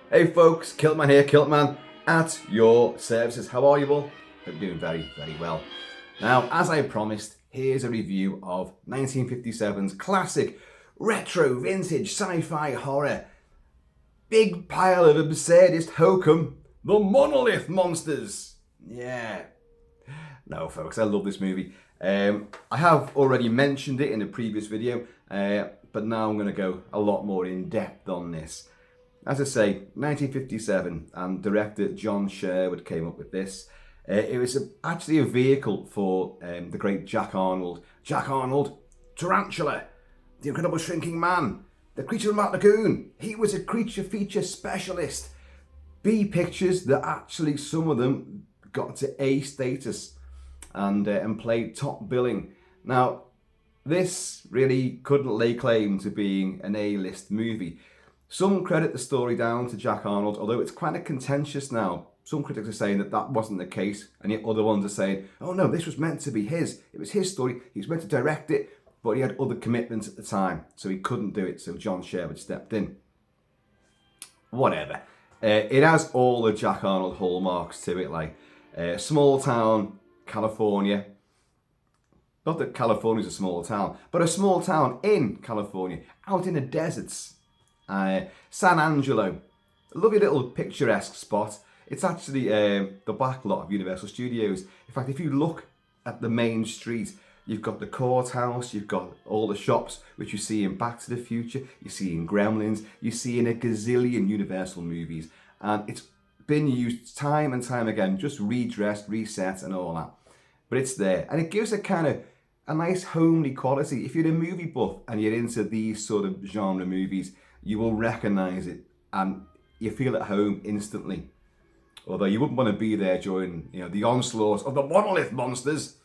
Hey folks, Kilt-Man here, Kilt-Man at your services. How are you all? Hope you're doing very, very well. Now, as I promised, here's a review of 1957's classic retro vintage sci-fi horror big pile of absurdist hokum, the Monolith Monsters. Yeah. No folks, I love this movie. I have already mentioned it in a previous video, but now I'm going to go a lot more in depth on this. As I say, 1957, and director John Sherwood came up with this. It was actually a vehicle for the great Jack Arnold. Jack Arnold, Tarantula, the Incredible Shrinking Man, the Creature from Mount Lagoon. He was a creature feature specialist. B pictures that actually some of them got to A status and played top billing. Now, this really couldn't lay claim to being an A-list movie. Some credit the story down to Jack Arnold, although it's quite contentious now. Some critics are saying that that wasn't the case, and yet other ones are saying, oh no, this was meant to be his. It was his story, he was meant to direct it, but he had other commitments at the time, so he couldn't do it, so John Sherwood stepped in. Whatever. It has all the Jack Arnold hallmarks to it, like small town, California. Not that California's a small town, but a small town in California, out in the deserts. San Angelo, a lovely little picturesque spot. It's actually the back lot of Universal Studios. In fact, if you look at the main street, you've got the courthouse, you've got all the shops, which you see in Back to the Future, you see in Gremlins, you see in a gazillion Universal movies. And it's been used time and time again, just redressed, reset and all that. But it's there. And it gives a kind of a nice homely quality. If you're a movie buff and you're into these sort of genre movies, you will recognise it and you feel at home instantly. Although you wouldn't want to be there during the onslaught of the Monolith Monsters.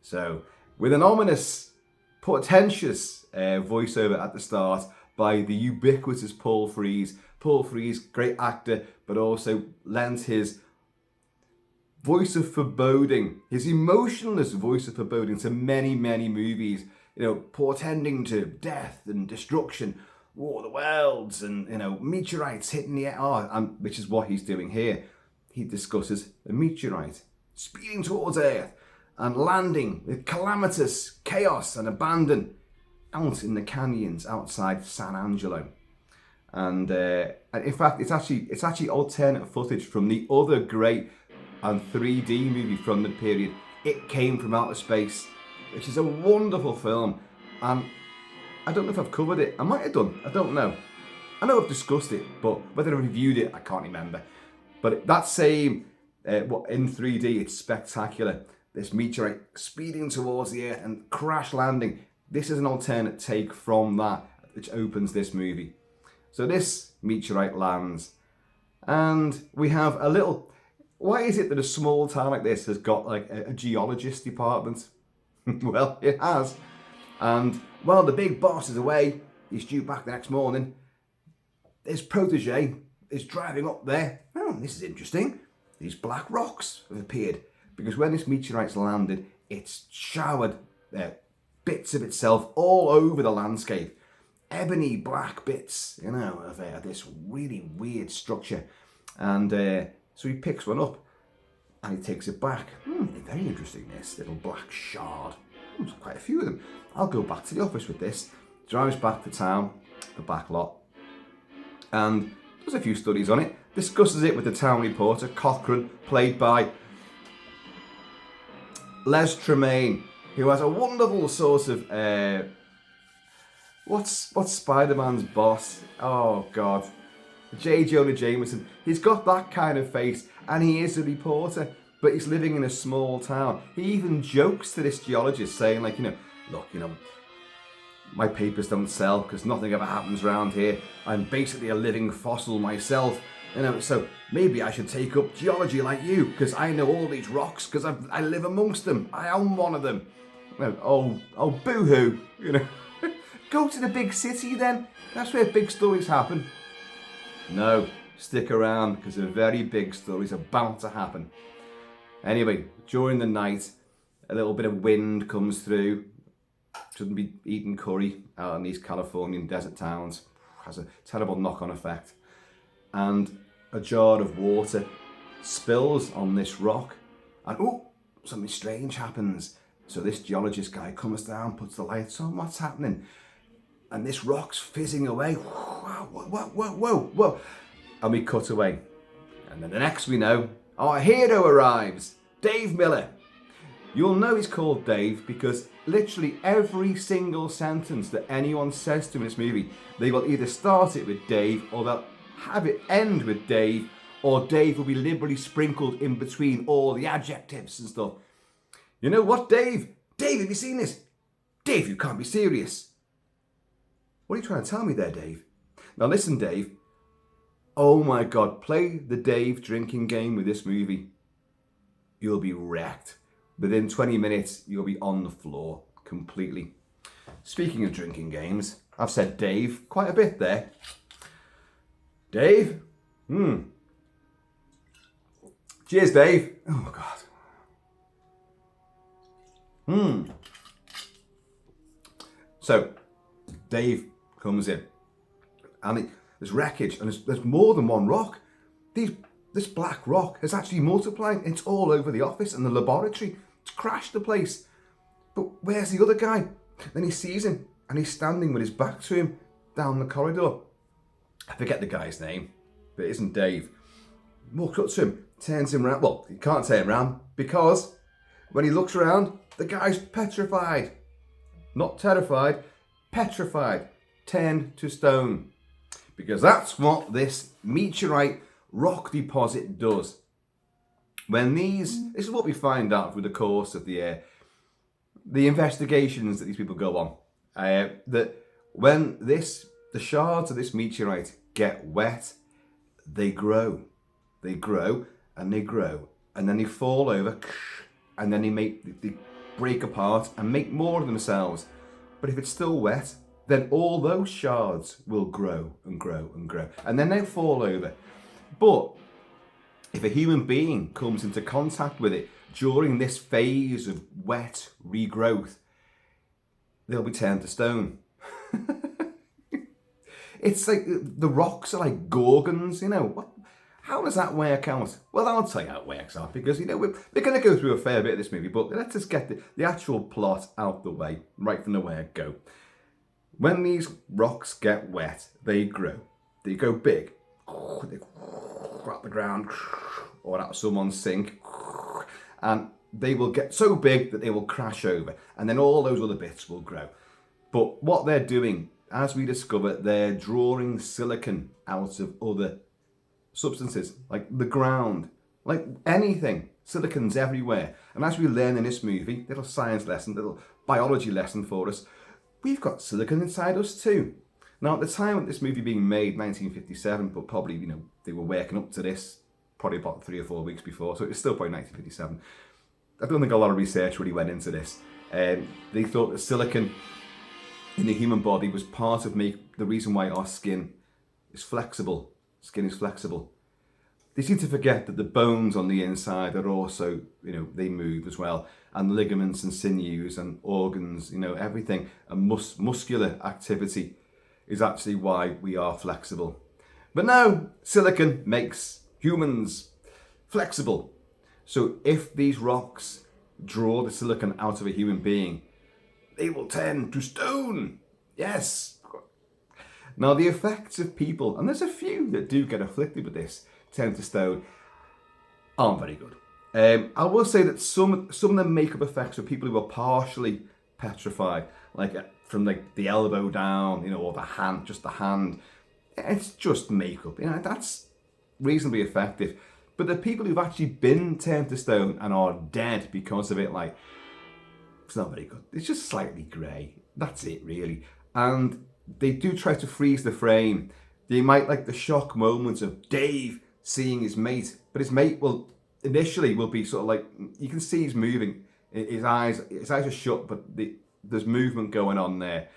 So, with an ominous, portentous voiceover at the start by the ubiquitous Paul Frees. Paul Frees, great actor, but also lent his voice of foreboding, his emotionless voice of foreboding to many, many movies, portending to death and destruction, War of the Worlds, and meteorites hitting the air, which is what he's doing here. He discusses a meteorite speeding towards Earth and landing with calamitous chaos and abandon out in the canyons outside San Angelo. And in fact, it's actually alternate footage from the other great and 3D movie from the period, It Came From Outer Space, which is a wonderful film. And I don't know if I've covered it. I might have done. I don't know. I know I've discussed it, but whether I reviewed it, I can't remember. But that same, in 3D, it's spectacular. This meteorite speeding towards the Earth and crash landing. This is an alternate take from that, which opens this movie. So this meteorite lands, and we have a little... Why is it that a small town like this has got like a geologist department? Well, it has. And while the big boss is away, he's due back the next morning, his protege is driving up there. Oh, this is interesting. These black rocks have appeared. Because when this meteorite's landed, it's showered bits of itself all over the landscape. Ebony black bits, of this really weird structure. And so he picks one up and he takes it back. Very interesting, this little black shard. There's quite a few of them. I'll go back to the office with this. Drives back to town, the back lot, and does a few studies on it. Discusses it with the town reporter, Cochrane, played by Les Tremayne, who has a wonderful sort of... What's Spider-Man's boss? Oh, God. J. Jonah Jameson. He's got that kind of face, and he is a reporter, but he's living in a small town. He even jokes to this geologist, saying, like, look, my papers don't sell because nothing ever happens around here. I'm basically a living fossil myself. So maybe I should take up geology like you, because I know all these rocks, because I live amongst them. I own one of them. Oh, boo-hoo, Go to the big city then. That's where big stories happen. No, stick around, because the very big stories are bound to happen. Anyway, during the night, a little bit of wind comes through. Shouldn't be eating curry out in these Californian desert towns. Has a terrible knock-on effect. and a jar of water spills on this rock, and oh, something strange happens. So this geologist guy comes down, puts the lights on. What's happening? And this rock's fizzing away. Whoa. And we cut away. And then the next we know, our hero arrives, Dave Miller. You'll know he's called Dave because literally every single sentence that anyone says to him in this movie, they will either start it with Dave, or they'll have it end with Dave, or Dave will be liberally sprinkled in between all the adjectives and stuff. You know what, Dave? Dave, have you seen this? Dave, you can't be serious. What are you trying to tell me there, Dave? Now listen, Dave. Oh my God, play the Dave drinking game with this movie. You'll be wrecked. Within 20 minutes, you'll be on the floor completely. Speaking of drinking games, I've said Dave quite a bit there. Dave? Cheers, Dave. Oh God. So, Dave comes in, and there's wreckage, and there's more than one rock. This black rock is actually multiplying. It's all over the office and the laboratory. It's crashed the place. But where's the other guy? Then he sees him, and he's standing with his back to him down the corridor. I forget the guy's name, but it isn't Dave. Walks up to him, turns him around. Well, he can't turn him around because when he looks around, the guy's petrified. Not terrified, petrified. Turned to stone. Because that's what this meteorite rock deposit does. When this is what we find out through the course of the investigations that these people go on. That when the shards of this meteorite get wet, they grow. They grow and they grow. And then they fall over, and then they break apart and make more of themselves. But if it's still wet, then all those shards will grow and grow and grow. And then they'll fall over. But if a human being comes into contact with it during this phase of wet regrowth, they'll be turned to stone. It's like the rocks are like gorgons, you know. How does that work out? Well, I'll tell you how it works out, because, you know, we're going to go through a fair bit of this movie, but let's just get the actual plot out the way, right from the word go. When these rocks get wet, they grow. They go big. They grab the ground, or out of someone's sink, and they will get so big that they will crash over, and then all those other bits will grow. But what they're doing, as we discover, they're drawing silicon out of other substances, like the ground, like anything. Silicon's everywhere. And as we learn in this movie, little science lesson, little biology lesson for us, we've got silicon inside us too. Now, at the time of this movie being made, 1957, but probably, you know, they were working up to this probably about 3 or 4 weeks before, so it was still probably 1957. I don't think a lot of research really went into this. They thought that silicon in the human body was part of the reason why our skin is flexible. Skin is flexible. They seem to forget that the bones on the inside are also, you know, they move as well. And ligaments and sinews and organs, you know, everything. And muscular activity is actually why we are flexible. But no, silicon makes humans flexible. So if these rocks draw the silicon out of a human being, they will turn to stone. Yes. Now, the effects of people, and there's a few that do get afflicted with this, turn to stone, aren't very good. I will say that some of the makeup effects of people who are partially petrified, like from like the elbow down, you know, or the hand, just the hand, it's just makeup. You know, that's reasonably effective. But the people who've actually been turned to stone and are dead because of it, like, it's not very good. It's just slightly grey. That's it, really. And they do try to freeze the frame. They might like the shock moments of Dave seeing his mate, but his mate will initially be sort of like, you can see he's moving. His eyes are shut, but there's movement going on there.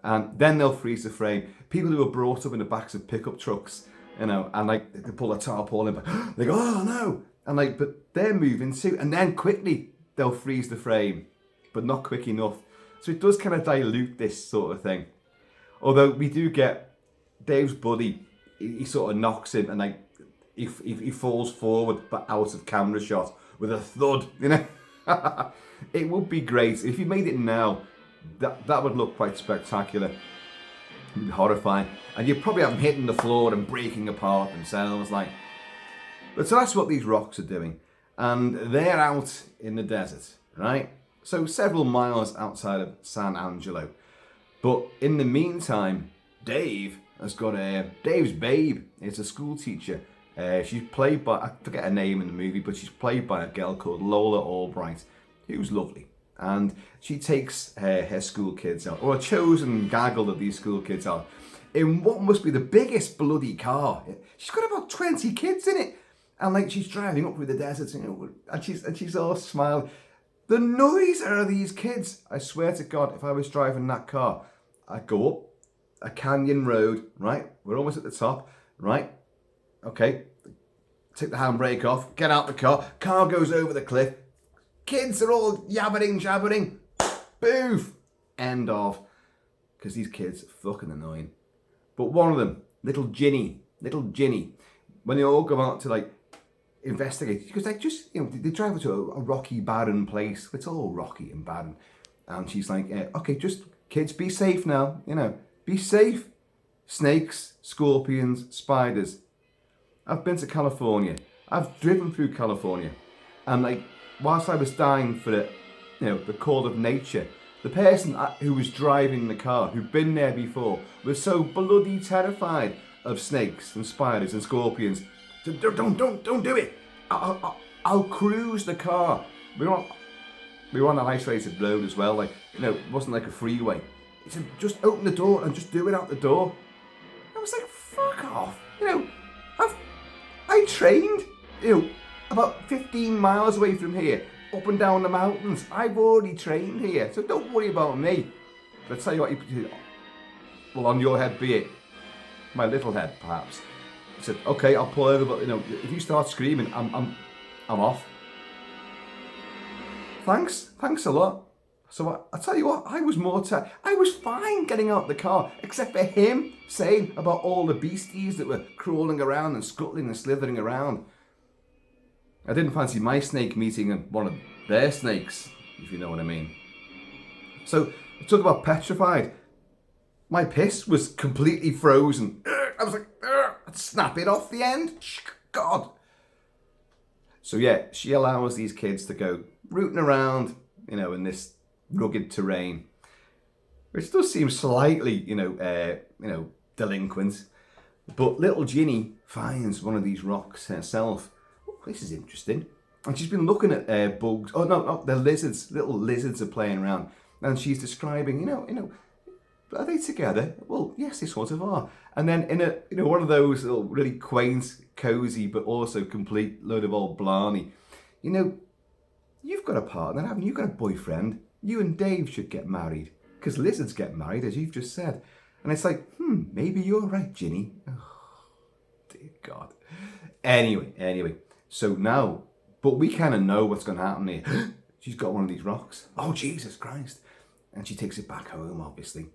And then they'll freeze the frame. People who are brought up in the backs of pickup trucks, you know, and like they pull a tarpaulin, but they go, oh no, and like, but they're moving too, and then quickly they'll freeze the frame, but not quick enough. So it does kind of dilute this sort of thing. Although we do get Dave's buddy he sort of knocks him, and like he falls forward but out of camera shot with a thud, you know. It would be great if you made it now. That would look quite spectacular. It'd be horrifying, and you'd probably have them hitting the floor and breaking apart themselves, like. But so that's what these rocks are doing, and they're out in the desert, right? So several miles outside of San Angelo. But in the meantime, Dave has got Dave's babe is a school teacher. She's played by, I forget her name in the movie, but she's played by a girl called Lola Albright, who's lovely. And she takes her school kids out, or a chosen gaggle of these school kids out, in what must be the biggest bloody car. She's got about 20 kids in it. And like she's driving up through the desert, you know, and she's all smiling. The noise out of these kids, I swear to God, if I was driving that car, I'd go up a canyon road, right? We're almost at the top, right? Okay, take the handbrake off, get out the car goes over the cliff, kids are all yabbering, jabbering, boof, end of, because these kids are fucking annoying. But one of them, little Ginny, when they all go out to like investigate, because like just, you know, they drive to a rocky, barren place. It's all rocky and barren, and she's like, okay, just kids, be safe now, you know, be safe. Snakes, scorpions, spiders. I've been to California. I've driven through California, and like, whilst I was dying for the, you know, the call of nature, the person who was driving the car, who'd been there before, was so bloody terrified of snakes and spiders and scorpions. So don't do it. I'll cruise the car. We were on an isolated road as well. Like, you know, it wasn't like a freeway. He said, just open the door and just do it out the door. I was like, fuck off. You know, I trained, you know, about 15 miles away from here, up and down the mountains. I've already trained here, so don't worry about me. But I tell you what, well, on your head be it. My little head, perhaps. He said, okay, I'll pull over, but you know, if you start screaming, I'm off. Thanks a lot. So I tell you what, I was fine getting out the car, except for him saying about all the beasties that were crawling around and scuttling and slithering around. I didn't fancy my snake meeting one of their snakes, if you know what I mean. So, talk about petrified. My piss was completely frozen. I was like, I'd snap it off the end. God. So yeah, she allows these kids to go rooting around, you know, in this rugged terrain, which does seem slightly, you know, delinquent. But little Ginny finds one of these rocks herself. Oh, this is interesting. And she's been looking at bugs. Oh no, they're lizards. Little lizards are playing around, and she's describing, you know, are they together? Well, yes, they sort of are. And then in a, you know, one of those little really quaint, cozy, but also complete load of old blarney. You know, you've got a partner, haven't you? You've got a boyfriend. You and Dave should get married, because lizards get married, as you've just said. And it's like, maybe you're right, Ginny. Oh, dear God. Anyway. So now, but we kind of know what's going to happen here. She's got one of these rocks. Oh, Jesus Christ. And she takes it back home, obviously.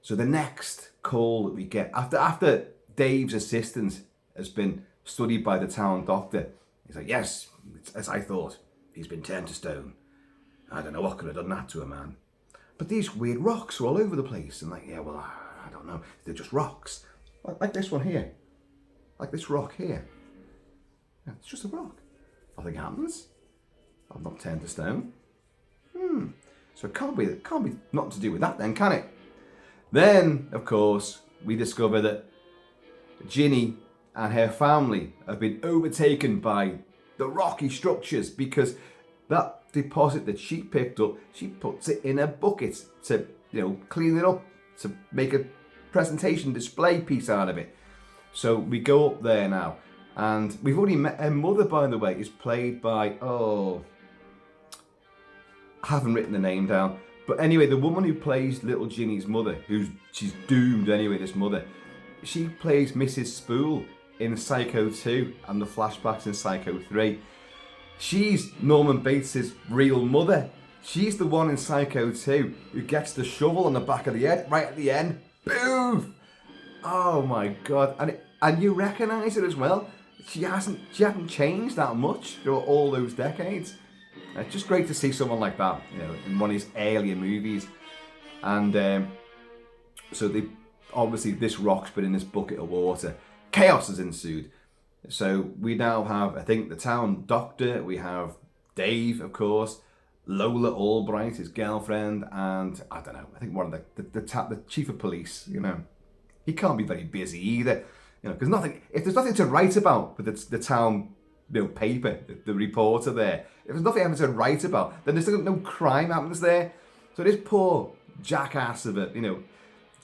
So the next call that we get, after Dave's assistant has been studied by the town doctor, he's like, yes, it's as I thought. He's been turned to stone. I don't know what could have done that to a man. But these weird rocks are all over the place. And like, yeah, well, I don't know. They're just rocks. Like this one here. Like this rock here. Yeah, it's just a rock. Nothing happens. I'm not turned to stone. So it can't be nothing to do with that then, can it? Then, of course, we discover that Ginny and her family have been overtaken by the rocky structures, because that deposit that she picked up, she puts it in a bucket to, you know, clean it up, to make a presentation display piece out of it. So we go up there now, and we've already met her mother, by the way, is played by, I haven't written the name down, but anyway, the woman who plays little Ginny's mother, she's doomed anyway, this mother, she plays Mrs. Spool in Psycho 2 and the flashbacks in Psycho 3. She's Norman Bates' real mother. She's the one in Psycho 2 who gets the shovel on the back of the head right at the end. Boof! Oh my God. And And you recognise it as well. She hasn't changed that much through all those decades. It's just great to see someone like that, in one of his earlier movies. And so obviously this rock's been in this bucket of water. Chaos has ensued. So we now have, I think, the town doctor. We have Dave, of course, Lola Albright, his girlfriend, and I don't know. I think one of the chief of police. He can't be very busy either. Because if there's nothing to write about with the town, paper, the reporter there. If there's nothing to write about, then there's no crime happens there. So this poor jackass of a,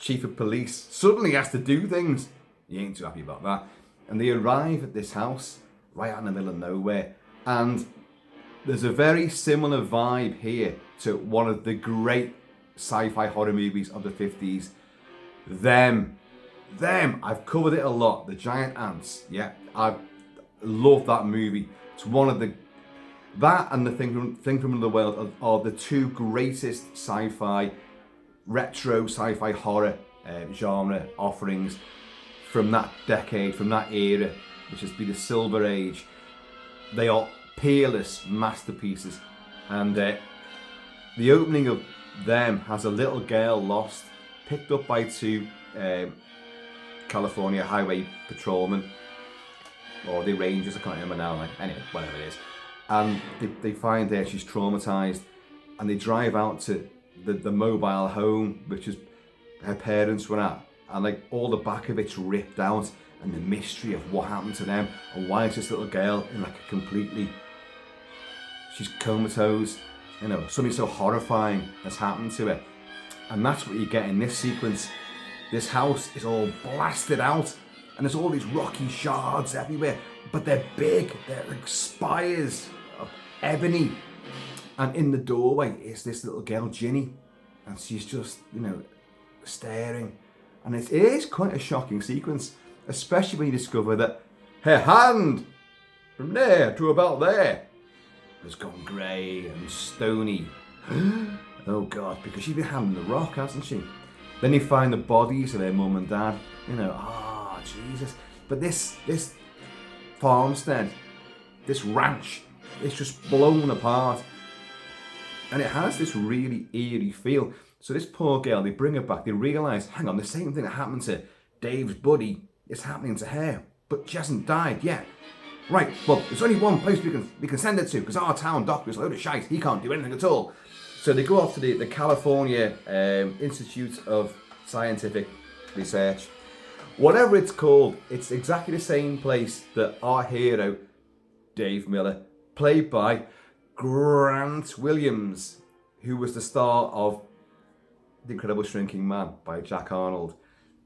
chief of police suddenly has to do things. He ain't too happy about that. And they arrive at this house right out in the middle of nowhere. And there's a very similar vibe here to one of the great sci-fi horror movies of the 50s. Them. I've covered it a lot. The Giant Ants. Yeah, I love that movie. It's one of that and the Thing from Another World are the two greatest retro sci-fi horror genre offerings from that decade, from that era, which has been the Silver Age. They are peerless masterpieces. And the opening of them has a little girl lost, picked up by two California highway patrolmen, or the rangers, I can't remember now, anyway, whatever it is. And they find her, she's traumatized, and they drive out to the mobile home, which is her parents were at, and all the back of it's ripped out, and the mystery of what happened to them, and why is this little girl in she's comatose, something so horrifying has happened to her. And that's what you get in this sequence. This house is all blasted out, and there's all these rocky shards everywhere, but they're big, they're like spires of ebony. And in the doorway is this little girl, Ginny, and she's just, staring. And it is quite a shocking sequence, especially when you discover that her hand, from there to about there, has gone grey and stony. Oh God, because she's been having the rock, hasn't she? Then you find the bodies of their mum and dad. Jesus. But this farmstead, this ranch, it's just blown apart. And it has this really eerie feel. So this poor girl, they bring her back, they realise, hang on, the same thing that happened to Dave's buddy is happening to her. But she hasn't died yet. Right, well, there's only one place we can send it to, because our town doctor is a load of shite. He can't do anything at all. So they go off to the California Institute of Scientific Research. Whatever it's called, it's exactly the same place that our hero, Dave Miller, played by Grant Williams, who was the star of The Incredible Shrinking Man by Jack Arnold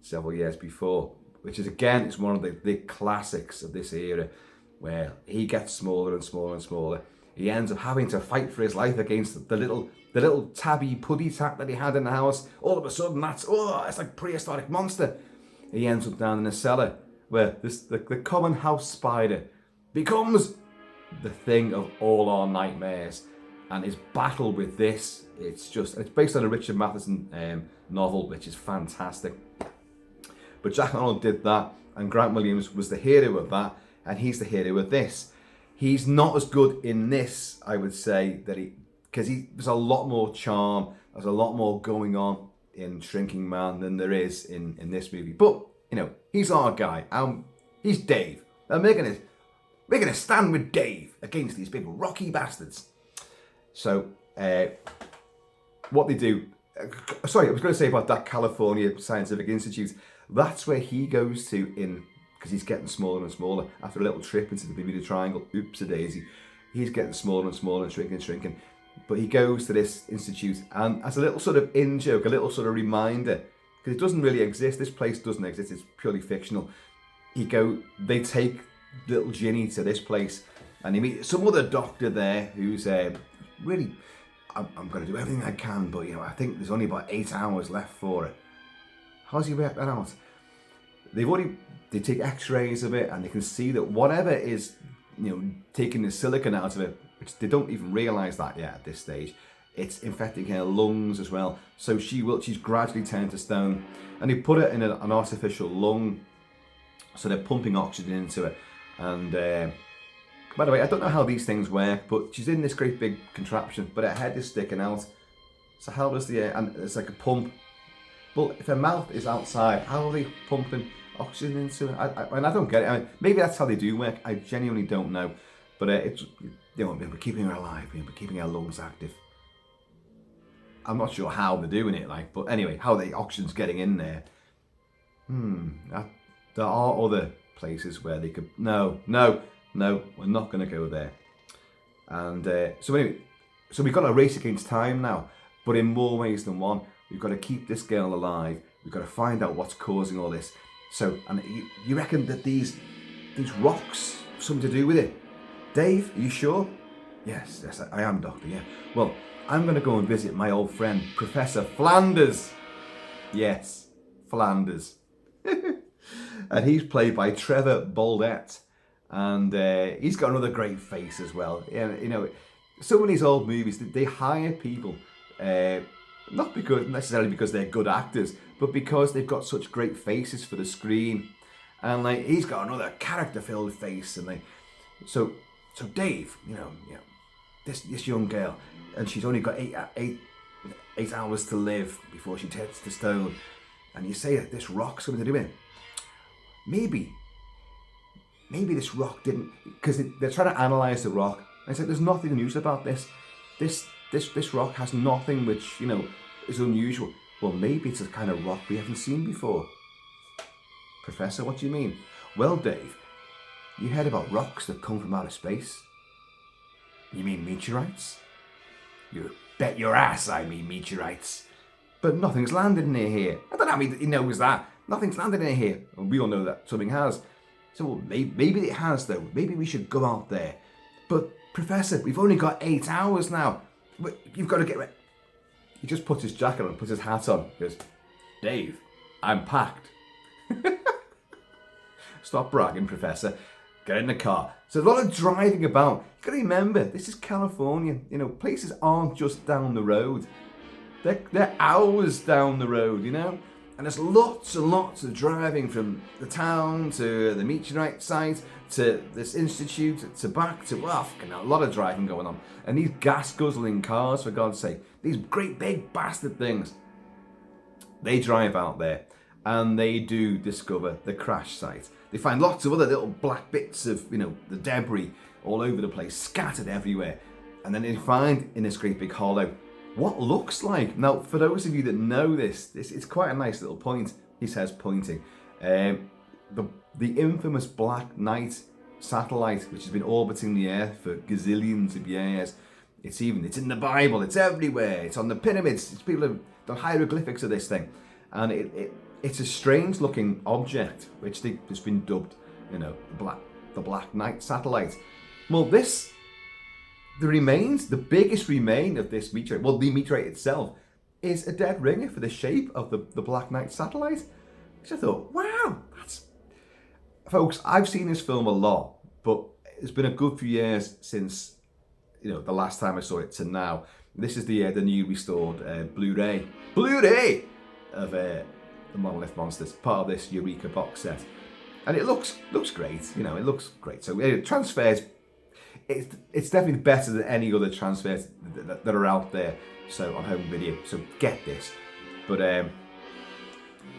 several years before, which is, again, it's one of the classics of this era, where he gets smaller and smaller and smaller. He ends up having to fight for his life against the little tabby puddy tat that he had in the house. All of a sudden, it's like prehistoric monster. He ends up down in a cellar where the common house spider becomes the thing of all our nightmares. And his battle with this, it's based on a Richard Matheson novel, which is fantastic. But Jack Arnold did that, and Grant Williams was the hero of that, and he's the hero of this. He's not as good in this, I would say, because there's a lot more charm, there's a lot more going on in Shrinking Man than there is in this movie. But, he's our guy. He's Dave. And we're gonna stand with Dave against these big rocky bastards. So, what they do... sorry, I was going to say about that California Scientific Institute. That's where he goes to because he's getting smaller and smaller. After a little trip into the Bermuda Triangle, oops-a-daisy, he's getting smaller and smaller and shrinking. But he goes to this institute, and as a little sort of in-joke, a little sort of reminder, because it doesn't really exist, this place doesn't exist, it's purely fictional. They take little Ginny to this place, and they meet some other doctor there who's really, I'm going to do everything I can, but I think there's only about 8 hours left for it. How's he work that out? They take x-rays of it, and they can see that whatever is, taking the silicon out of it, which they don't even realise that yet at this stage, it's infecting her lungs as well. So she's gradually turned to stone, and they put it in an artificial lung, So they're pumping oxygen into it. And by the way, I don't know how these things work, but she's in this great big contraption, but her head is sticking out. So how does the air, and it's like a pump. Well, if her mouth is outside, how are they pumping oxygen into it? I don't get it. I mean, maybe that's how they do work. I genuinely don't know. But it's, you know, we're keeping her alive, we're keeping her lungs active. I'm not sure how they're doing it, like, but anyway, how the oxygen's getting in there. There are other places where they could. No, we're not going to go there. And so anyway, so we've got to race against time now, but in more ways than one. We've got to keep this girl alive. We've got to find out what's causing all this. So, and you reckon that these rocks have something to do with it? Dave, are you sure? Yes, I am, Doctor, yeah. Well, I'm going to go and visit my old friend, Professor Flanders. Yes, Flanders. And he's played by Trevor Boldet. And he's got another great face as well. Yeah, you know, some of these old movies, they hire people, not necessarily because they're good actors, but because they've got such great faces for the screen. And like, he's got another character-filled face. And so Dave, you know, this young girl, and she's only got eight hours to live before she turns to stone. And you say that this rock's something to do with it. Maybe this rock didn't, because they're trying to analyze the rock. I said, there's nothing unusual about this. This rock has nothing which, you know, is unusual. Well, maybe it's a kind of rock we haven't seen before. Professor, what do you mean? Well, Dave, you heard about rocks that come from outer space? You mean meteorites? You bet your ass I mean meteorites. But nothing's landed near here. I don't know how he knows that. Nothing's landed near here. And we all know that something has. So well, maybe it has, though. Maybe we should go out there. But, Professor, we've only got 8 hours now. You've got to get ready. He just puts his jacket on, puts his hat on. He goes, Dave, I'm packed. Stop bragging, Professor. Get in the car. So a lot of driving about. You've got to remember, this is California. You know, places aren't just down the road. They're hours down the road, you know? And there's lots and lots of driving from the town to the meteorite site to this institute to back to, well, a lot of driving going on. And these gas guzzling cars, for God's sake, these great big bastard things, they drive out there and they do discover the crash site. They find lots of other little black bits of, you know, the debris all over the place, scattered everywhere. And then they find in this great big hollow what looks like, now for those of you that know this it's quite a nice little point, he says, pointing, the infamous Black Knight satellite, which has been orbiting the Earth for gazillions of years. It's in the Bible, it's everywhere, it's on the pyramids, it's people have done hieroglyphics of this thing, and it's a strange looking object which has been dubbed, you know, the Black Knight satellite. Well, the biggest remain of this meteorite, well, the meteorite itself, is a dead ringer for the shape of the Black Knight satellite. Which I thought, wow, folks, I've seen this film a lot, but it's been a good few years since, you know, the last time I saw it to now. This is the new restored Blu-ray of the Monolith Monsters, part of this Eureka box set. And it looks great, you know, it looks great. So transfers, it's definitely better than any other transfers that are out there. So on home video, so get this. But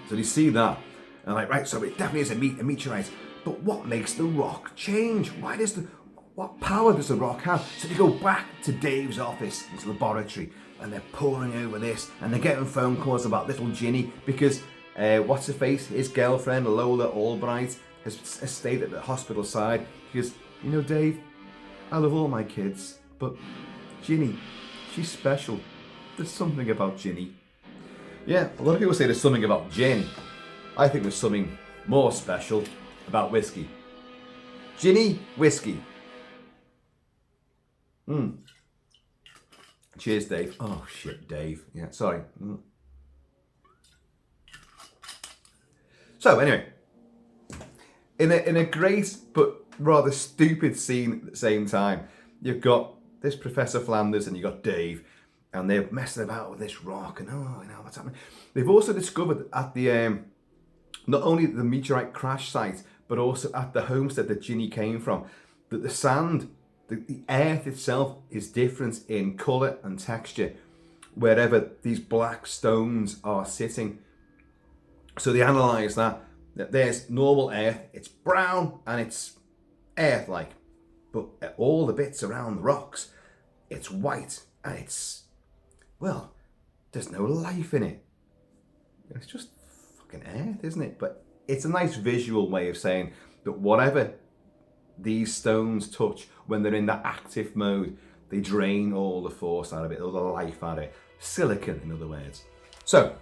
so you see that, and like, right, so it definitely is a meteorite. But what makes the rock change? What power does the rock have? So they go back to Dave's office, his laboratory, and they're poring over this, and they're getting phone calls about little Ginny because what's her face? His girlfriend Lola Albright has stayed at the hospital side because, you know, Dave, I love all my kids, but Ginny, she's special. There's something about Ginny. Yeah, a lot of people say there's something about gin. I think there's something more special about whiskey. Ginny whiskey. Cheers, Dave. Oh shit, Dave. Yeah, sorry. So anyway, in a great but rather stupid scene at the same time, you've got this Professor Flanders and you've got Dave, and they're messing about with this rock and oh, you know what's happening. They've also discovered at the not only the meteorite crash site, but also at the homestead that Ginny came from, that the sand, the earth itself is different in colour and texture wherever these black stones are sitting. So they analyse that there's normal earth, it's brown and it's earth-like, but all the bits around the rocks, it's white and it's, well, there's no life in it. It's just fucking earth, isn't it? But it's a nice visual way of saying that whatever these stones touch, when they're in that active mode, they drain all the force out of it, all the life out of it. Silicon, in other words. So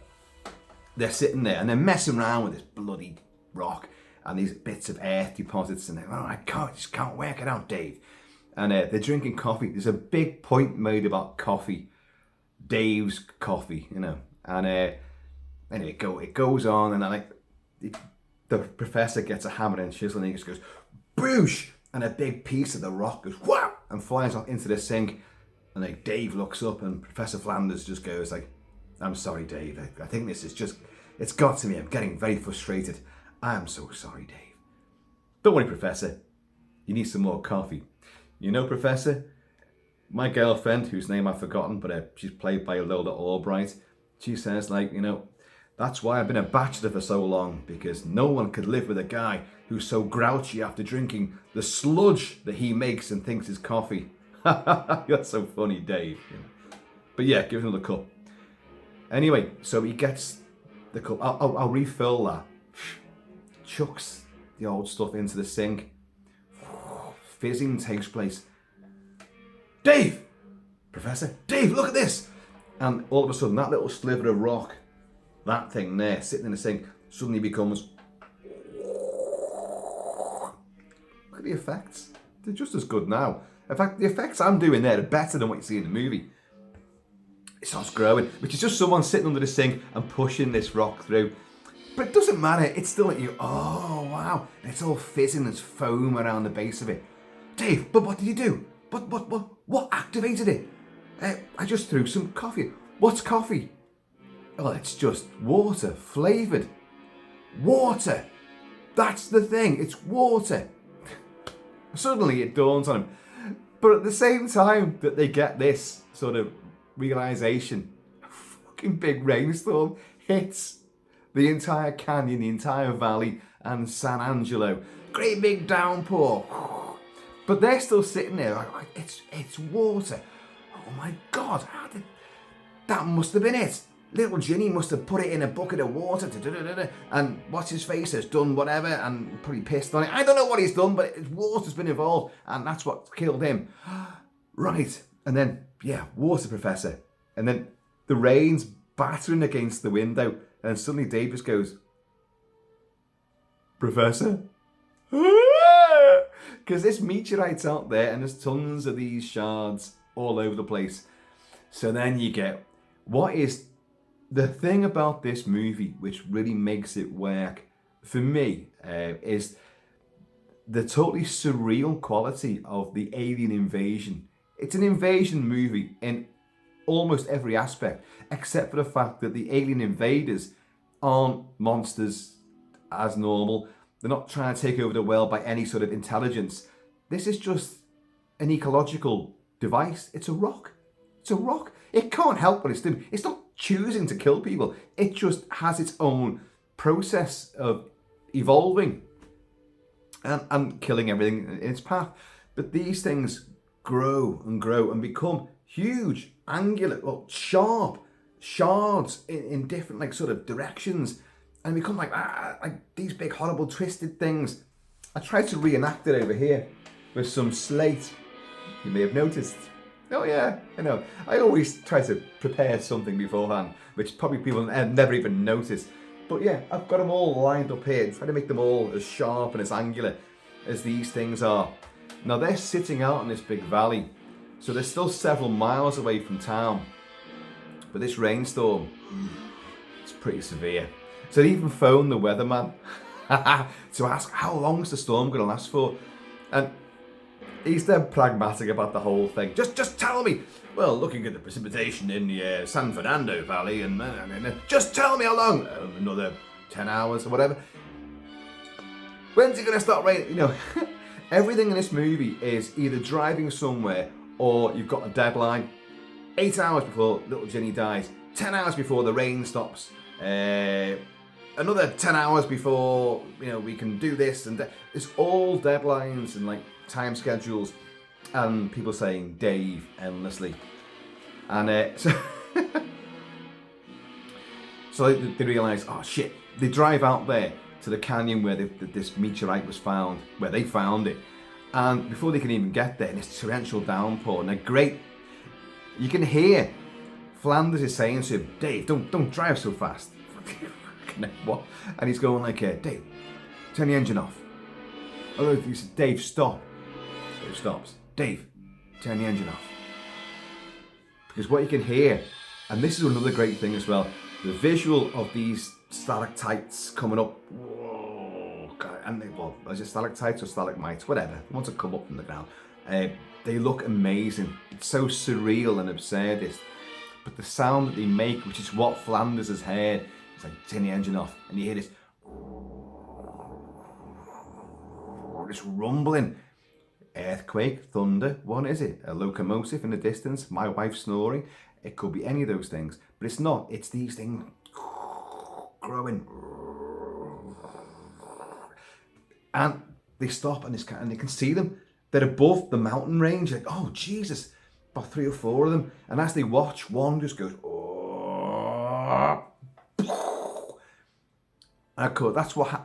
they're sitting there and they're messing around with this bloody rock and these bits of earth deposits, and they're, oh, I just can't work it out, Dave. And they're drinking coffee. There's a big point made about coffee, Dave's coffee, you know. And anyway, it goes on, and the professor gets a hammer and chisel, and he just goes, boosh! And a big piece of the rock goes, whap! And flies off into the sink. And like Dave looks up, and Professor Flanders just goes like, I'm sorry, Dave. I think this is just, it's got to me. I'm getting very frustrated. I am so sorry, Dave. Don't worry, Professor. You need some more coffee. You know, Professor, my girlfriend, whose name I've forgotten, but she's played by Lola Albright, she says, like, you know, that's why I've been a bachelor for so long, because no one could live with a guy who's so grouchy after drinking the sludge that he makes and thinks is coffee. You're so funny, Dave. But yeah, give him another cup. Anyway, so he gets the cup. I'll refill that. Chucks the old stuff into the sink. Fizzing takes place. Dave! Professor, Dave, look at this! And all of a sudden, that little sliver of rock, that thing there, sitting in the sink, suddenly becomes... Look at the effects. They're just as good now. In fact, the effects I'm doing there are better than what you see in the movie. It starts growing, which is just someone sitting under the sink and pushing this rock through. But it doesn't matter, it's still like you, oh wow, and it's all fizzing, there's foam around the base of it. Dave, but what did you do? What activated it? I just threw some coffee. What's coffee? Oh, it's just water, flavoured. Water! That's the thing, it's water. Suddenly it dawns on him. But at the same time that they get this sort of realisation, a fucking big rainstorm hits the entire canyon, the entire valley, and San Angelo. Great big downpour. But they're still sitting there like, it's water. Oh my God, that must have been it. Little Ginny must have put it in a bucket of water, and what's his face has done whatever and probably pissed on it. I don't know what he's done, but water's been involved, and that's what killed him. Right, and then, yeah, water, Professor. And then the rain's battering against the window, and suddenly Dave just goes, Professor? Because this meteorite's out there, and there's tons of these shards all over the place. So then you get, what is the thing about this movie which really makes it work for me is the totally surreal quality of the alien invasion. It's an invasion movie in almost every aspect, except for the fact that the alien invaders aren't monsters as normal. They're not trying to take over the world by any sort of intelligence. This is just an ecological device. It's a rock. It's a rock. It can't help what it's doing. It's not choosing to kill people. It just has its own process of evolving and killing everything in its path. But these things grow and become huge, angular, well, sharp shards in different like sort of directions, and become like these big horrible twisted things. I tried to reenact it over here with some slate. You may have noticed. Oh yeah, I know. I always try to prepare something beforehand, which probably people never even notice. But yeah, I've got them all lined up here, trying to make them all as sharp and as angular as these things are. Now they're sitting out in this big valley, so they're still several miles away from town. But this rainstorm, it's pretty severe. So they even phoned the weatherman to ask how long's the storm going to last for. And he's dead pragmatic about the whole thing. Just tell me. Well, looking at the precipitation in the San Fernando Valley, and just tell me how long. Another 10 hours or whatever. When's it going to start raining? You know, everything in this movie is either driving somewhere or you've got a deadline. 8 hours before little Ginny dies. 10 hours before the rain stops. Another 10 hours before, you know, we can do this and that. It's all deadlines and like time schedules and people saying Dave endlessly. And so they realise, oh shit, they drive out there to the canyon where this meteorite was found, where they found it. And before they can even get there, it's torrential downpour. And they're great. You can hear Flanders is saying to him, Dave, don't drive so fast. What? And he's going like, Dave, turn the engine off. Oh, he says, Dave, stop. Dave stops. Dave, turn the engine off. Because what you can hear, and this is another great thing as well, the visual of these stalactites coming up. Whoa, God, and well, is it stalactites or stalagmites? Whatever. The ones that come up from the ground. They look amazing. It's so surreal and absurdist. But the sound that they make, which is what Flanders has heard, it's like turn the engine off, and you hear this rumbling. Earthquake, thunder, what is it? A locomotive in the distance, my wife snoring. It could be any of those things, but it's not. It's these things growing. And they stop and they can see them. They're above the mountain range. Like, oh, Jesus. About 3 or 4 of them. And as they watch, one just goes, oh. And of course,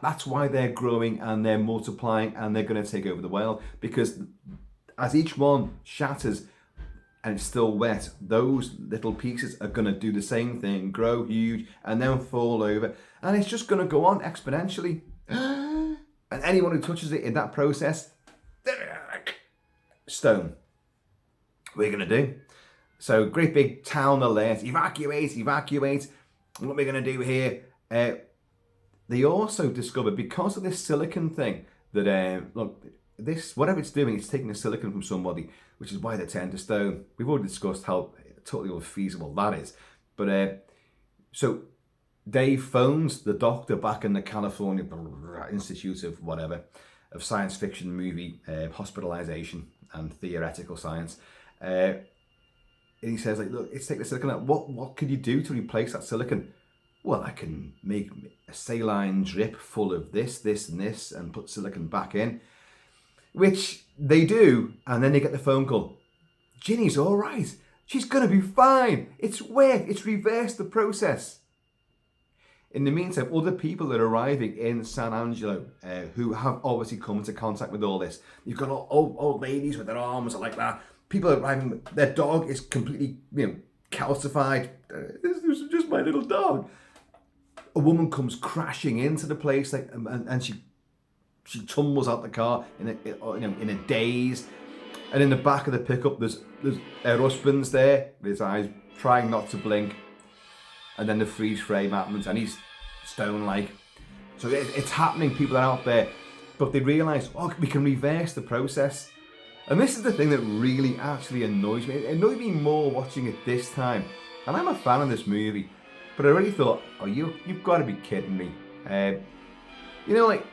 that's why they're growing and they're multiplying and they're going to take over the world. Because as each one shatters and it's still wet, those little pieces are going to do the same thing, grow huge and then fall over. And it's just going to go on exponentially. And anyone who touches it in that process, stone. What are you going to do? So great big town alert, evacuate. What are we going to do here? They also discovered, because of this silicon thing, that look, this, whatever it's doing, it's taking the silicon from somebody, which is why they turn to stone. We've already discussed how totally unfeasible that is. But so Dave phones the doctor back in the California Institute of whatever, of science fiction movie, hospitalization and theoretical science. And he says, like, look, it's taking the silicon out. What could you do to replace that silicon? Well, I can make a saline drip full of this, and this, and put silicon back in. Which they do, and then they get the phone call. Ginny's all right. She's going to be fine. It's worked. It's reversed the process. In the meantime, other people are arriving in San Angelo who have obviously come into contact with all this. You've got old ladies with their arms like that. People are arriving. Their dog is completely, calcified. This is just my little dog. A woman comes crashing into the place, like, and she tumbles out the car in a daze. And in the back of the pickup, there's her husband's there with his eyes trying not to blink. And then the freeze frame happens, and he's stone-like. So it's happening. People are out there, but they realise, we can reverse the process. And this is the thing that really actually annoys me. It annoyed me more watching it this time. And I'm a fan of this movie. But I really thought, you've got to be kidding me. Like,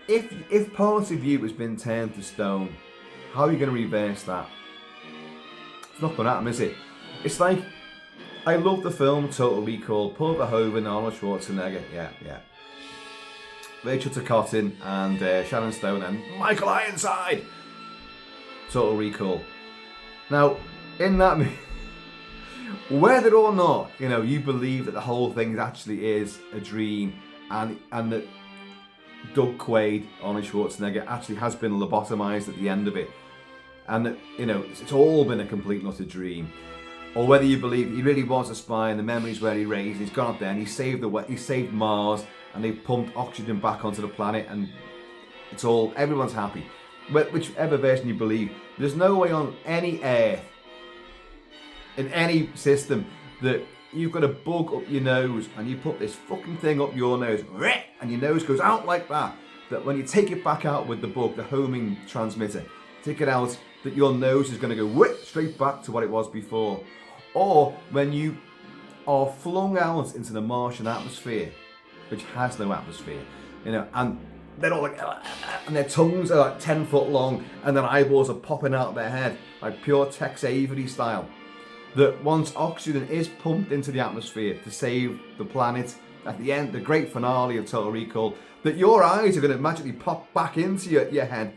if part of you has been turned to stone, how are you going to reverse that? It's not going to happen, is it? It's like, I love the film Total Recall, Paul Verhoeven, Arnold Schwarzenegger, yeah. Rachel Ticotin and Sharon Stone and Michael Ironside. Total Recall. Now, in that movie, whether or not, you believe that the whole thing actually is a dream and that Doug Quaid, Arnold Schwarzenegger, actually has been lobotomized at the end of it, and that, it's all been a complete and utter dream, or whether you believe he really was a spy and the memories were erased, he's gone up there and he saved Mars and they've pumped oxygen back onto the planet and everyone's happy. Whichever version you believe, there's no way on any Earth, in any system, that you've got a bug up your nose and you put this fucking thing up your nose and your nose goes out like that when you take it back out with the bug, the homing transmitter, take it out, that your nose is going to go straight back to what it was before. Or when you are flung out into the Martian atmosphere, which has no atmosphere, and they're all like, and their tongues are like 10 foot long, and their eyeballs are popping out of their head, like pure Tex Avery style. That once oxygen is pumped into the atmosphere to save the planet, at the end, the great finale of Total Recall, that your eyes are going to magically pop back into your head,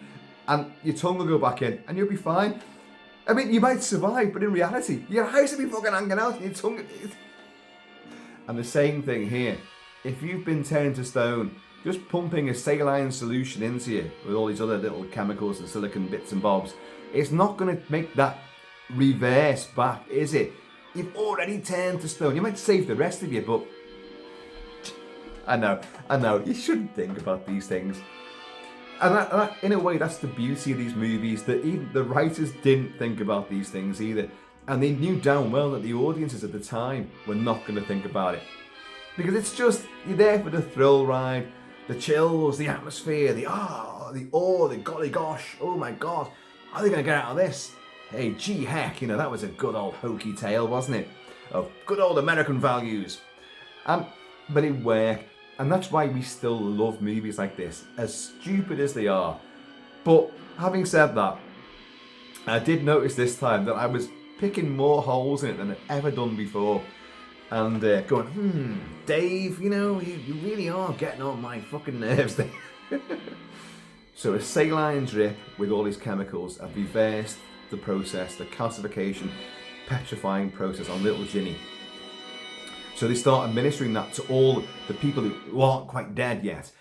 and your tongue will go back in, and you'll be fine. I mean, you might survive, but in reality, your eyes will be fucking hanging out, and your tongue... And the same thing here. If you've been turned to stone, just pumping a saline solution into you with all these other little chemicals and silicon bits and bobs, it's not going to make that reverse back, is it? You've already turned to stone. You might save the rest of you, but I know, you shouldn't think about these things. And that, in a way, that's the beauty of these movies, that even the writers didn't think about these things either. And they knew damn well that the audiences at the time were not going to think about it. Because it's just, you're there for the thrill ride, the chills, the atmosphere, the awe, the golly gosh, oh my god, how are they going to get out of this? Hey, gee heck, that was a good old hokey tale, wasn't it? Of good old American values. But it worked, and that's why we still love movies like this, as stupid as they are. But having said that, I did notice this time that I was picking more holes in it than I'd ever done before. And going, Dave, you really are getting on my fucking nerves there. So a saline drip with all these chemicals have reversed the process, the calcification, petrifying process on little Ginny. So they start administering that to all the people who aren't quite dead yet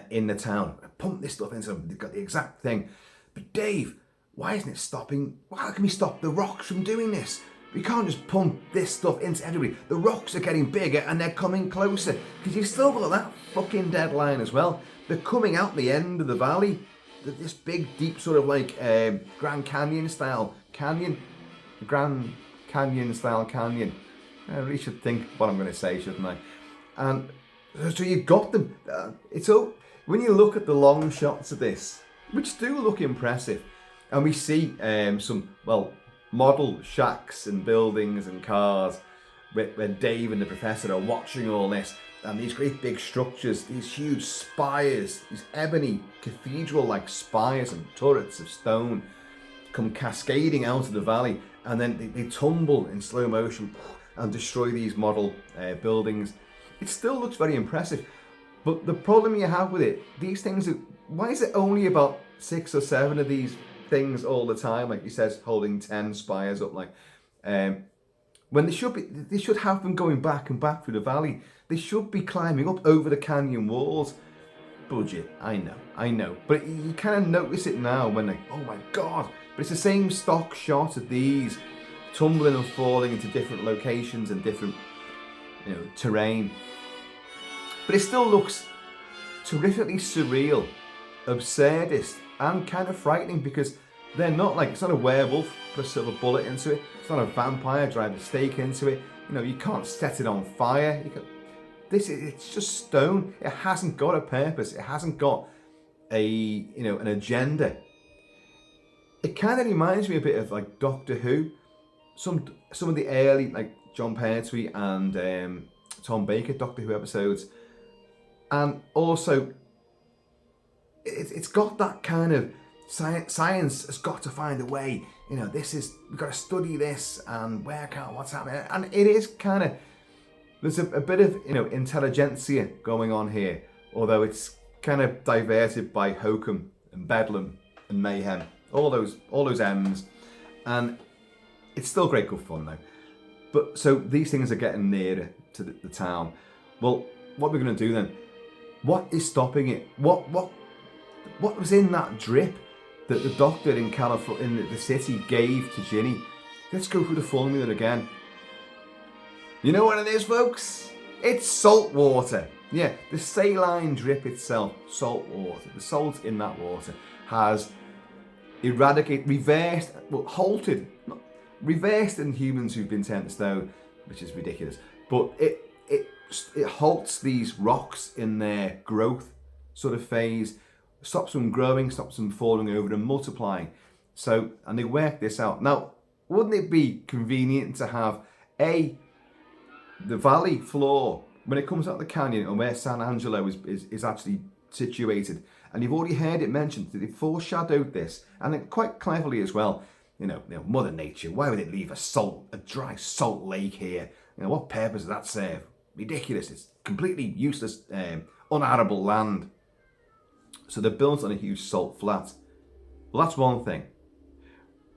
in the town. Pump this stuff into them, they've got the exact thing. But Dave, why isn't it stopping? How can we stop the rocks from doing this? We can't just pump this stuff into everybody. The rocks are getting bigger and they're coming closer. Because you've still got that fucking deadline as well. They're coming out the end of the valley. This big, deep sort of like Grand Canyon style canyon. Grand Canyon style canyon. I really should think what I'm going to say, shouldn't I? And so you've got them. When you look at the long shots of this, which do look impressive, and we see some, model shacks and buildings and cars where Dave and the professor are watching all this, and these great big structures, these huge spires, these ebony cathedral-like spires and turrets of stone come cascading out of the valley, and then they tumble in slow motion and destroy these model buildings. It still looks very impressive, but the problem you have with it, these things, why is it only about 6 or 7 of these things all the time, like he says, holding 10 spires up, when they should have them going back and back through the valley. They should be climbing up over the canyon walls. Budget, I know, but you kind of notice it now when oh my god, but it's the same stock shot of these tumbling and falling into different locations and different terrain, but it still looks terrifically surreal, absurdist, and kind of frightening, because they're not it's not a werewolf, put a silver bullet into it. It's not a vampire, drive a stake into it. You can't set it on fire. It's just stone. It hasn't got a purpose. It hasn't got an agenda. It kind of reminds me a bit of Doctor Who. Some of the early John Pertwee and Tom Baker Doctor Who episodes, and also it's got that kind of science has got to find a way. We've got to study this and work out what's happening. And it is kind of, there's a bit of, intelligentsia going on here, although it's kind of diverted by hokum and bedlam and mayhem, all those M's. And it's still great good fun though. But so these things are getting nearer to the town. Well, what are we going to do then? What is stopping it? What was in that drip that the doctor in California, in the city, gave to Ginny? Let's go through the formula again. You know what it is, folks? It's salt water. Yeah, the saline drip itself, salt water. The salt in that water has reversed in humans who've been turned to stone, which is ridiculous. But it halts these rocks in their growth sort of phase, stops them growing, stops them falling over and multiplying. So, and they work this out. Now, wouldn't it be convenient to have the valley floor, when it comes out of the canyon and where San Angelo is actually situated, And you've already heard it mentioned that they foreshadowed this, and it quite cleverly as well. Mother Nature, why would it leave a dry salt lake here? What purpose does that serve? Ridiculous. It's completely useless, unarable land. So they're built on a huge salt flat. Well, that's one thing.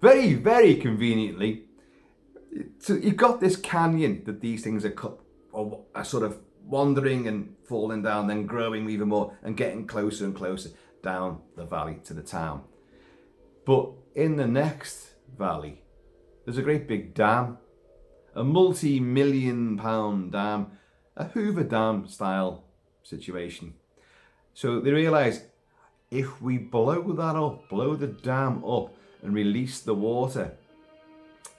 Very, very conveniently, so you've got this canyon that these things are sort of wandering and falling down, then growing even more and getting closer and closer down the valley to the town. But in the next valley, there's a great big dam, a multi-million-pound dam, a Hoover Dam style situation. So they realise if we blow the dam up and release the water,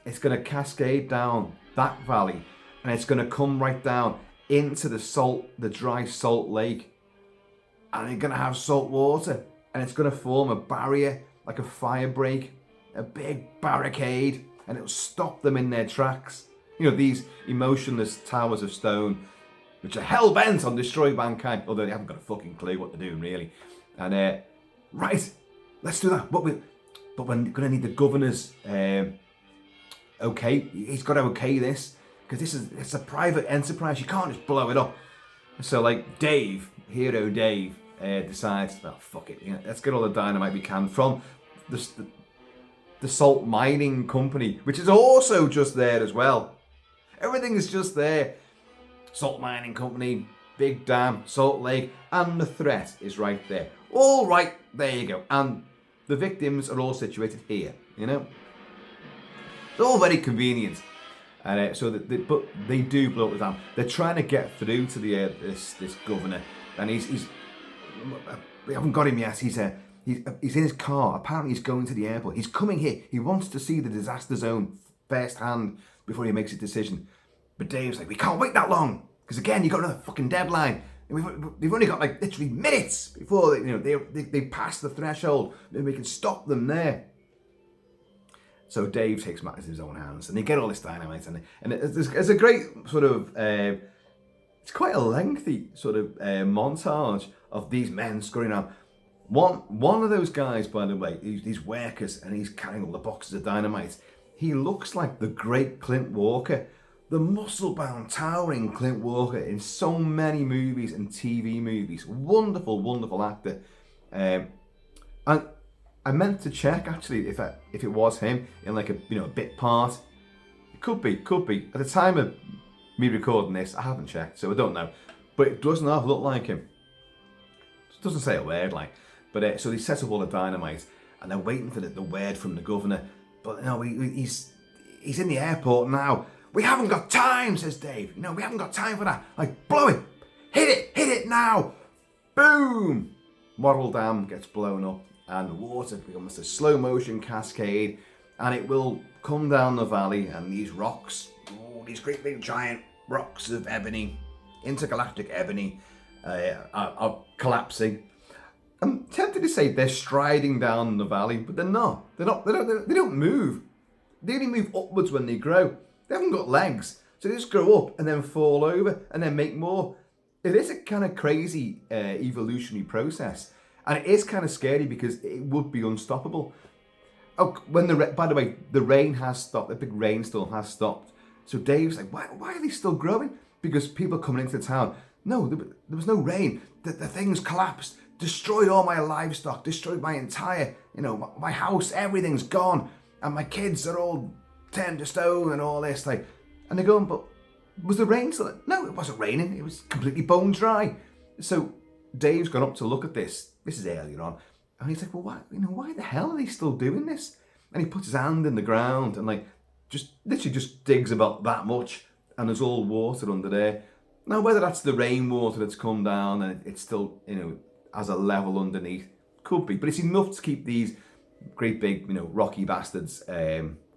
it's going to cascade down that valley and it's going to come right down into the dry salt lake, and you're going to have salt water, and it's going to form a barrier, like a fire break, a big barricade, and it'll stop them in their tracks. These emotionless towers of stone, which are hell-bent on destroying mankind, although they haven't got a fucking clue what they're doing, really. And, right, let's do that. But we're going to need the governor's okay. He's got to okay this, because it's a private enterprise. You can't just blow it up. So, Hero Dave, decides, well, fuck it. Let's get all the dynamite we can from the salt mining company, which is also just there as well. Everything is just there. Salt mining company, big dam, salt lake, and the threat is right there. All right, there you go. And the victims are all situated here, It's all very convenient. And but they do blow up the dam. They're trying to get through to this governor, and we haven't got him yet. He's in his car. Apparently, he's going to the airport. He's coming here. He wants to see the disaster zone firsthand before he makes a decision. But Dave's like, we can't wait that long, because again, you've got another fucking deadline. We've only got literally minutes before they pass the threshold, and we can stop them there. So Dave takes matters in his own hands, and they get all this dynamite, and it's a great sort of, it's quite a lengthy sort of montage of these men scurrying around. One of those guys, by the way, these workers, and he's carrying all the boxes of dynamite. He looks like the great Clint Walker, the muscle-bound, towering Clint Walker in so many movies and TV movies. Wonderful, wonderful actor. And I meant to check actually if it was him in like a bit part. It could be. At the time of me recording this, I haven't checked, so I don't know. But it does not look like him. It doesn't say a word like. But so they set up all the dynamite, and they're waiting for the word from the governor. But he's in the airport now. We haven't got time, says Dave. We haven't got time for that. Blow it, hit it now. Boom! Wattle Dam gets blown up, and the water becomes a slow motion cascade, and it will come down the valley, and these rocks, these great big giant rocks of ebony, intergalactic ebony, are collapsing. I'm tempted to say they're striding down the valley, but they're not. They don't move. They only move upwards when they grow. They haven't got legs, so they just grow up and then fall over and then make more. It is a kind of crazy evolutionary process, and it is kind of scary because it would be unstoppable. Oh, by the way, the rain has stopped. The big rainstorm has stopped. So Dave's like, why are they still growing? Because people are coming into the town. No, there was no rain. The things collapsed, destroyed all my livestock, destroyed my entire, my house. Everything's gone, and my kids are all turned to stone and all this. And they're going, but was the rain still? No, it wasn't raining. It was completely bone dry. So Dave's gone up to look at this. This is earlier on, and he's like, well, why the hell are they still doing this? And he puts his hand in the ground and just digs about that much, and there's all water under there. Now, whether that's the rainwater that's come down and it's still, as a level underneath, could be, but it's enough to keep these great big, rocky bastards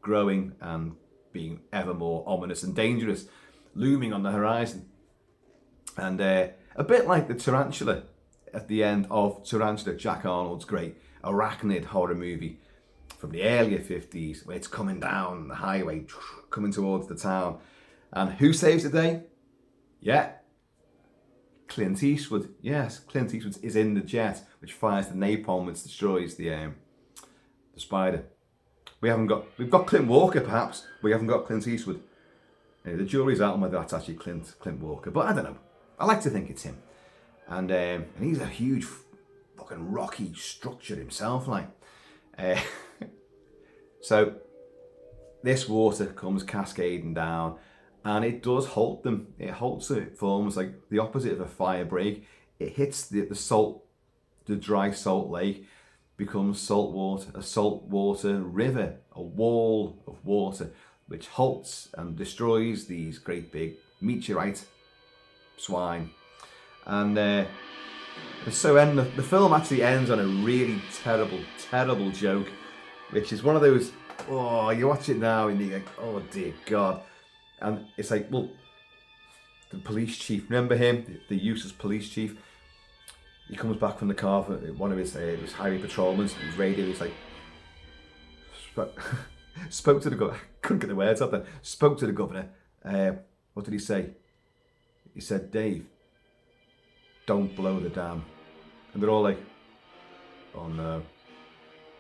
growing and being ever more ominous and dangerous, looming on the horizon. And a bit like the tarantula at the end of Tarantula, Jack Arnold's great arachnid horror movie from the earlier 50s, where it's coming down the highway, coming towards the town. And who saves the day? Yeah, Clint Eastwood. Yes, Clint Eastwood is in the jet, which fires the napalm, which destroys the spider. We've got Clint Walker, perhaps. We haven't got Clint Eastwood. The jury's out on whether that's actually Clint Walker, but I don't know. I like to think it's him. And he's a huge fucking rocky structure himself, like. So this water comes cascading down, and it does halt them. It halts it. It forms like the opposite of a fire break. It hits the dry salt lake, becomes salt water, a saltwater river, a wall of water, which halts and destroys these great big meteorite swine. And the film actually ends on a really terrible joke, which is one of those, oh, you watch it now and you think, oh dear God. And it's like, well, the police chief, remember him, the useless police chief? He comes back from the car for one of his highway patrolmen, his radio, he's like, spoke to the governor, couldn't get the words out there, spoke to the governor. What did he say? He said, Dave, don't blow the dam. And they're all like, oh no.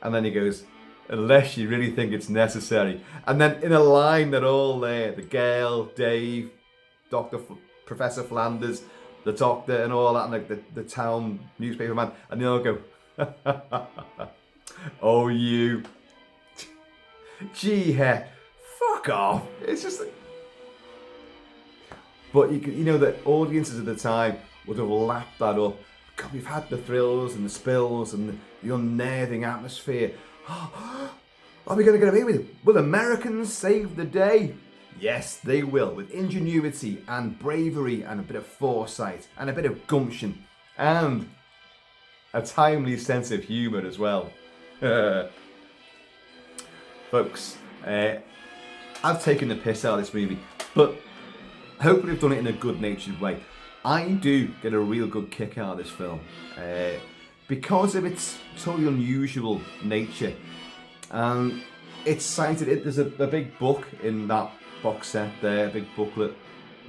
And then he goes, unless you really think it's necessary. And then in a line, they're all there. The girl, Dave, Professor Flanders, the doctor and all that, and like the town newspaper man. And they all go, oh you. Gee heck, fuck off. It's just like... But you know that audiences at the time would have lapped that up. God, we've had the thrills and the spills and the unnerving atmosphere. Are we going to get away with it? Will Americans save the day? Yes, they will, with ingenuity and bravery and a bit of foresight and a bit of gumption and a timely sense of humour as well. Folks, I've taken the piss out of this movie, but hopefully I've done it in a good-natured way. I do get a real good kick out of this film because of its totally unusual nature. It's cited, there's a big book in that box set there, a big booklet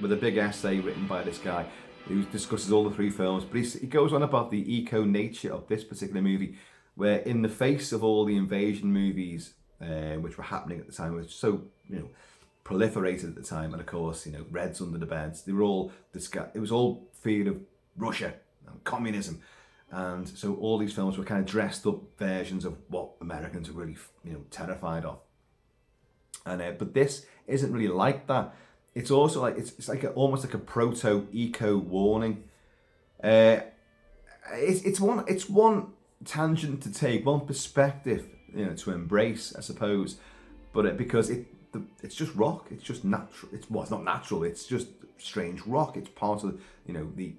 with a big essay written by this guy who discusses all the three films, but he goes on about the eco-nature of this particular movie, where in the face of all the invasion movies which were happening at the time, which so, proliferated at the time, and of course, Reds under the beds, they were all it was all feared of Russia and communism, and so all these films were kind of dressed up versions of what Americans are really terrified of. And but this isn't really like that. It's also like it's like almost like a proto eco warning. It's one tangent to take, one perspective to embrace, I suppose, but because it's just rock. It's just natural. It's not natural. It's just strange rock. It's part of the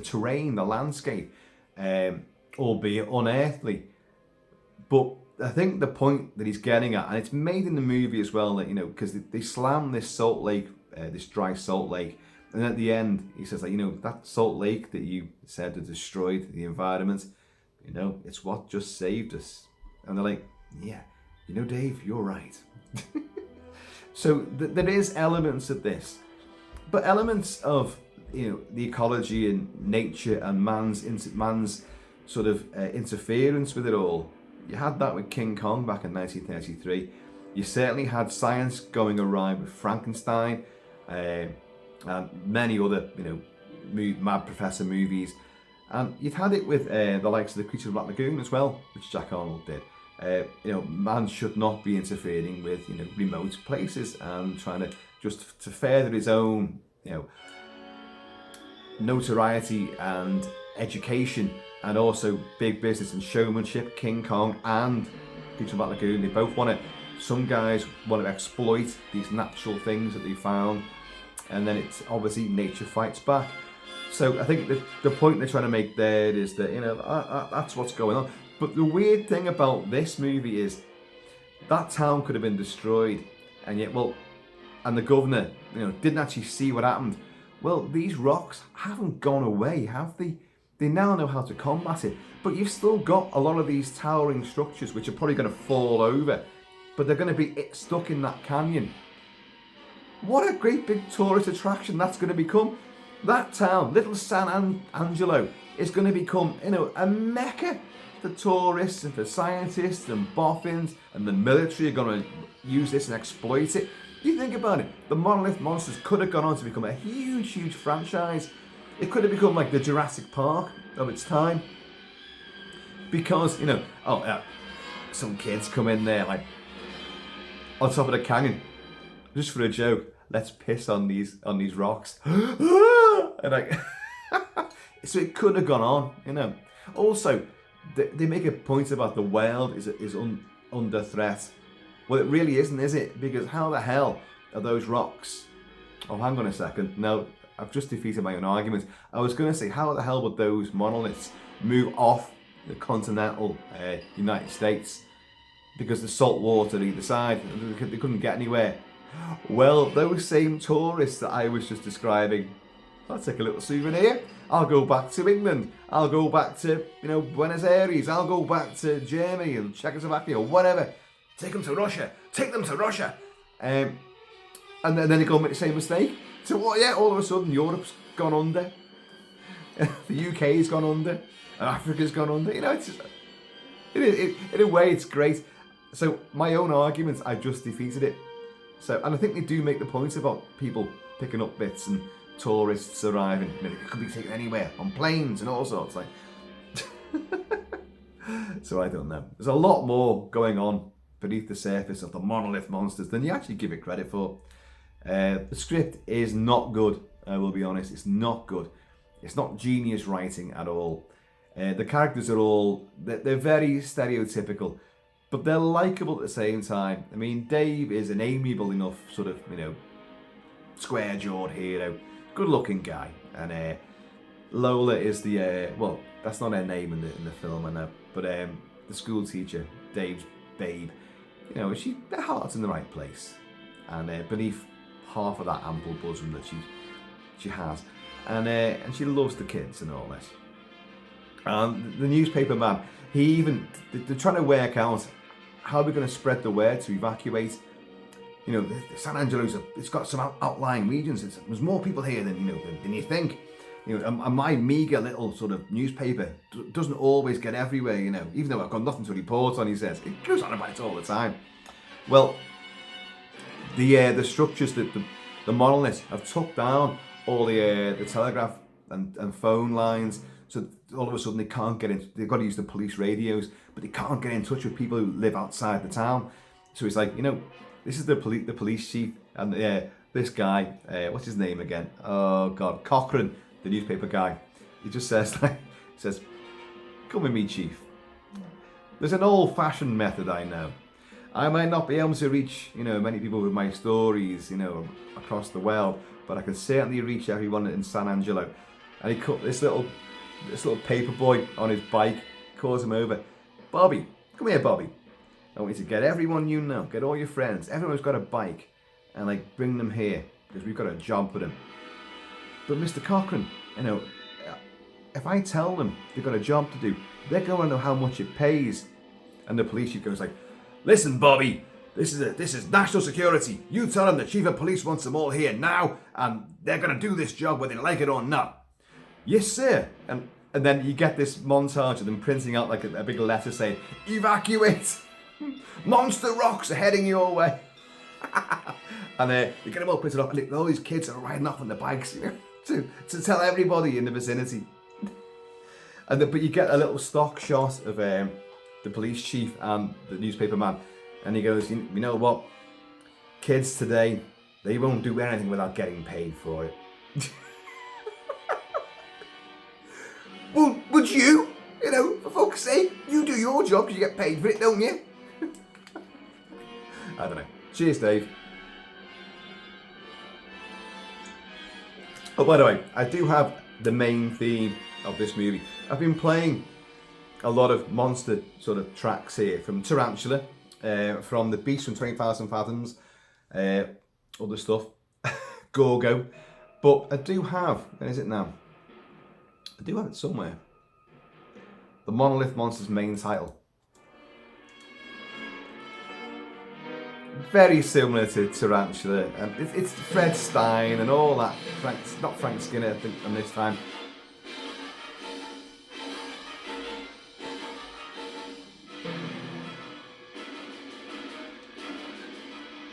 terrain, the landscape, albeit unearthly. But I think the point that he's getting at, and it's made in the movie as well, that because they slam this salt lake, this dry salt lake, and at the end he says that salt lake that you said had destroyed the environment, it's what just saved us. And they're like, yeah, Dave, you're right. So there is elements of this, but elements of the ecology and nature and man's sort of interference with it all. You had that with King Kong back in 1933. You certainly had science going awry with Frankenstein, and many other Mad Professor movies, and you've had it with the likes of The Creature of the Black Lagoon as well, which Jack Arnold did. Man should not be interfering with remote places and trying to just to further his own notoriety and education, and also big business and showmanship. King Kong and Creature of the Black Lagoon, they both some guys want to exploit these natural things that they found, and then it's obviously nature fights back. So I think the point they're trying to make there is that that's what's going on. But the weird thing about this movie is that town could have been destroyed, and yet, and the governor, didn't actually see what happened. Well, these rocks haven't gone away, have they? They now know how to combat it, but you've still got a lot of these towering structures which are probably going to fall over, but they're going to be stuck in that canyon. What a great big tourist attraction that's going to become. that town, little Angelo, is going to become, a mecca for tourists and for scientists and boffins, and the military are going to use this and exploit it. You think about it, the Monolith Monsters could have gone on to become a huge, huge franchise. It could have become like the Jurassic Park of its time. Because, some kids come in there like on top of the canyon, just for a joke. Let's piss on these rocks. And so it could have gone on, Also, they make a point about the world is under threat. Well, it really isn't, is it? Because how the hell are those rocks? Oh, hang on a second. No, I've just defeated my own argument. I was going to say, how the hell would those monoliths move off the continental United States? Because the salt water either side, they couldn't get anywhere. Well, those same tourists that I was just describing, I'll take a little souvenir. I'll go back to England. I'll go back to, Buenos Aires. I'll go back to Germany and Czechoslovakia or whatever. Take them to Russia. Take them to Russia. And then they go and make the same mistake. So, all of a sudden Europe's gone under. The UK's gone under. And Africa's gone under. It's just, in a way, it's great. So, my own arguments, I've just defeated it. So, and I think they do make the point about people picking up bits and tourists arriving. It could be taken anywhere, on planes and all sorts. So I don't know. There's a lot more going on beneath the surface of the Monolith Monsters than you actually give it credit for. The script is not good, I will be honest. It's not good. It's not genius writing at all. The characters are all, they're very stereotypical, but they're likeable at the same time. I mean, Dave is an amiable enough sort of, square-jawed hero, good-looking guy. And Lola is the, well, that's not her name in the film, I know, but the school teacher, Dave's babe, her heart's in the right place. And beneath half of that ample bosom that she has. And she loves the kids and all this. And the newspaper man, they're trying to work out how we're going to spread the word to evacuate. San Angelo's it's got some outlying regions. There's more people here than you think. And my meager little sort of newspaper doesn't always get everywhere. Even though I've got nothing to report on, he says it goes on about it all the time. Well, the structures that the monoliths have took down all the telegraph and phone lines. So all of a sudden they can't get in. They've got to use the police radios, but they can't get in touch with people who live outside the town. So it's like, this is the police chief and this guy. What's his name again? Oh God, Cochran, the newspaper guy. He just says "Come with me, chief. There's an old-fashioned method I know. I might not be able to reach many people with my stories across the world, but I can certainly reach everyone in San Angelo." And he cut this little paper boy on his bike, calls him over. "Bobby, come here, Bobby. I want you to get everyone get all your friends, everyone who's got a bike, and bring them here because we've got a job for them." But Mr. Cochran, if I tell them they've got a job to do, they're going to know how much it pays. And the police chief goes "Listen, Bobby, this is national security. You tell them the chief of police wants them all here now, and they're going to do this job whether they like it or not." "Yes, sir." And then you get this montage of them printing out a big letter saying, "Evacuate! Monster rocks are heading your way." And they get them all printed off, and all these kids are riding off on their bikes to tell everybody in the vicinity. But you get a little stock shot of the police chief and the newspaper man, and he goes, "You know what? Kids today, they won't do anything without getting paid for it." Well, would you? For fuck's sake, you do your job because you get paid for it, don't you? I don't know. Cheers, Dave. Oh, by the way, I do have the main theme of this movie. I've been playing a lot of monster sort of tracks here from Tarantula, from The Beast from 20,000 Fathoms, other stuff, Gorgo. But I do have, where is it now? I do have it somewhere. The Monolith Monsters main title. very similar to Tarantula, and it's Fred Stein and all that. Not Frank Skinner, I think, on this time.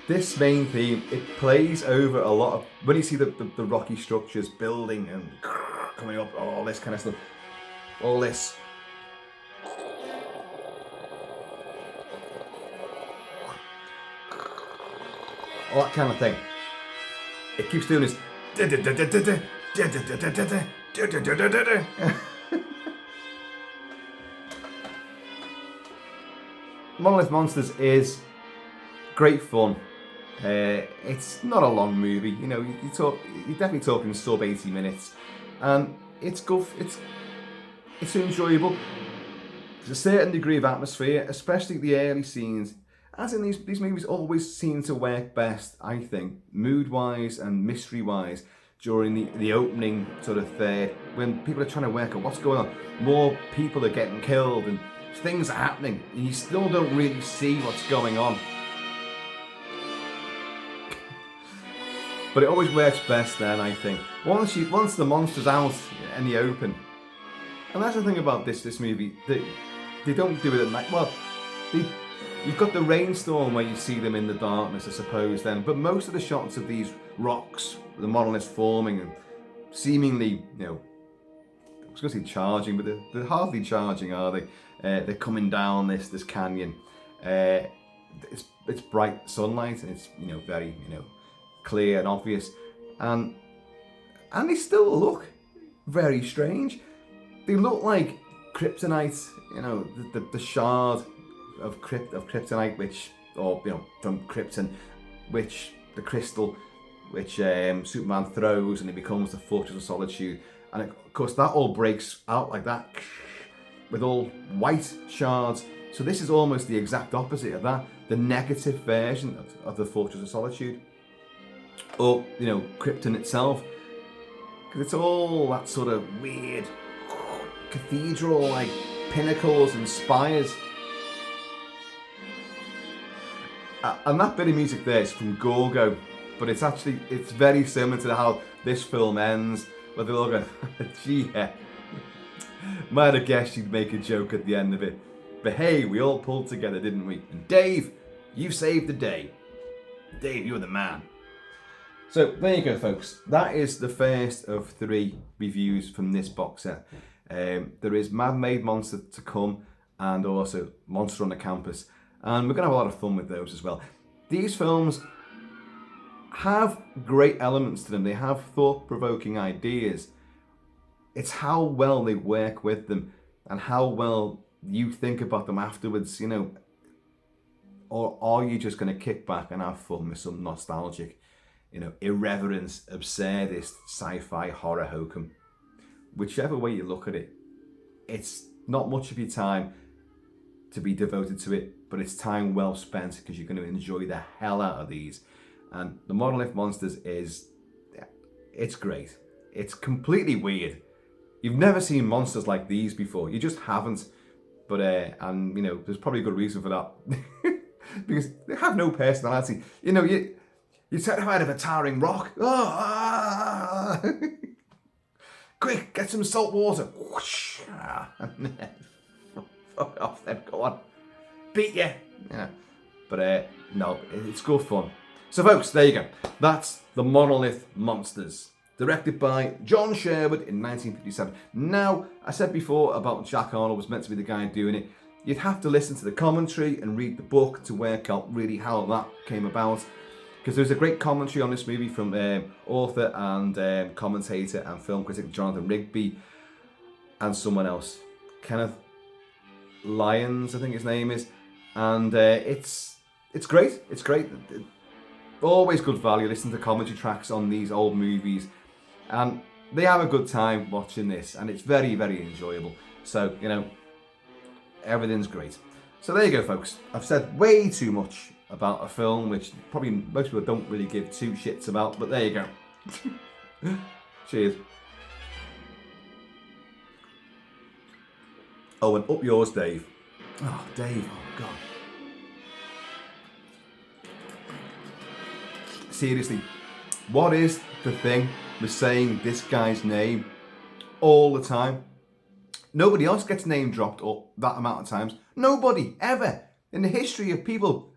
This main theme, it plays over a lot of, when you see the rocky structures building and coming up, all this kind of stuff, all this. All that kind of thing. It keeps doing this. Monolith Monsters is great fun. It's not a long movie, you know. You're definitely talking sub 80 minutes, and it's good. It's enjoyable. There's a certain degree of atmosphere, especially the early scenes. As in these movies always seem to work best, I think, mood-wise and mystery-wise, during the opening sort of third, when people are trying to work out what's going on. More people are getting killed and things are happening, and you still don't really see what's going on. But it always works best then, I think. Once the monster's out in the open, and that's the thing about this movie, they don't do it at night. Well, you've got the rainstorm where you see them in the darkness, I suppose, then. But most of the shots of these rocks, the monoliths forming and seemingly, you know, I was going to say charging, but they're hardly charging, are they? They're coming down this canyon. It's bright sunlight, and it's, you know, very, you know, clear and obvious, and they still look very strange. They look like kryptonite, you know, the shard of kryptonite, which, or, you know, from Krypton, which the crystal, which Superman throws, and it becomes the Fortress of Solitude. And of course that all breaks out like that with all white shards. So this is almost the exact opposite of that, the negative version of the Fortress of Solitude, or, you know, Krypton itself, because it's all that sort of weird cathedral like pinnacles and spires. And that bit of music there is from Gorgo, but it's very similar to how this film ends, where they're all going, gee, yeah, might have guessed you'd make a joke at the end of it, but hey, we all pulled together, didn't we? And Dave, you saved the day. Dave, you're the man. So there you go, folks. That is the first of 3 reviews from this box set. There is Man-Made Monster to come, and also Monster on the Campus. And we're going to have a lot of fun with those as well. These films have great elements to them. They have thought-provoking ideas. It's how well they work with them, and how well you think about them afterwards, you know. Or are you just going to kick back and have fun with some nostalgic, you know, irreverent, absurdist sci-fi horror hokum? Whichever way you look at it, it's not much of your time to be devoted to it, but it's time well spent, because you're going to enjoy the hell out of these. And the Monolith Monsters it's great. It's completely weird. You've never seen monsters like these before. You just haven't. But, and, you know, there's probably a good reason for that. Because they have no personality. You know, you're terrified of a towering rock. Oh, quick, get some salt water. Whoosh. Fuck off then, go on. Beat you. Yeah. But no, it's good fun. So folks, there you go. That's the Monolith Monsters, directed by John Sherwood in 1957. Now, I said before about Jack Arnold was meant to be the guy doing it. You'd have to listen to the commentary and read the book to work out really how that came about. Because there's a great commentary on this movie from author and commentator and film critic Jonathan Rigby and someone else, Kenneth Lyons, I think his name is, and it's great. It's great. Always good value. Listen to commentary tracks on these old movies, and they have a good time watching this, and it's very, very enjoyable. So, you know, everything's great. So there you go, folks. I've said way too much about a film which probably most people don't really give 2 shits about, but there you go. Cheers. Oh, and up yours, Dave. Oh, Dave, oh God. seriously, what is the thing with saying this guy's name all the time? Nobody else gets name dropped all that amount of times. Nobody, ever. In the history of people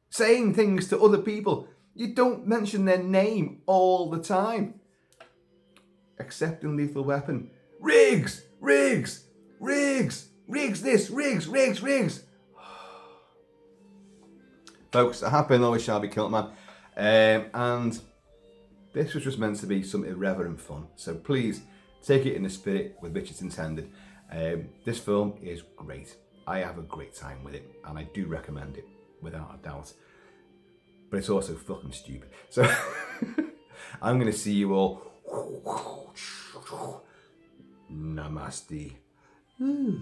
saying things to other people, you don't mention their name all the time. Except in Lethal Weapon. Riggs! Riggs! Riggs! Riggs this! Riggs! Riggs! Riggs! Folks, I have been, always shall be, Kilt-Man. And this was just meant to be some irreverent fun. So please, take it in the spirit with which it's intended. This film is great. I have a great time with it, and I do recommend it, without a doubt. But it's also fucking stupid. So, I'm going to see you all. Namaste. And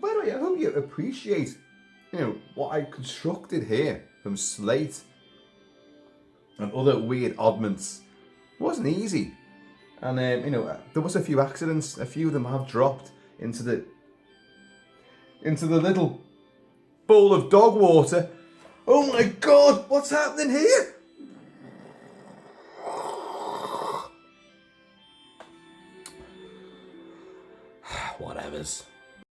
by the way, I hope you appreciate, what I constructed here from slate and other weird oddments. It wasn't easy. And, there was a few accidents. A few of them have dropped into the little bowl of dog water. Oh my God, what's happening here? Whatevers.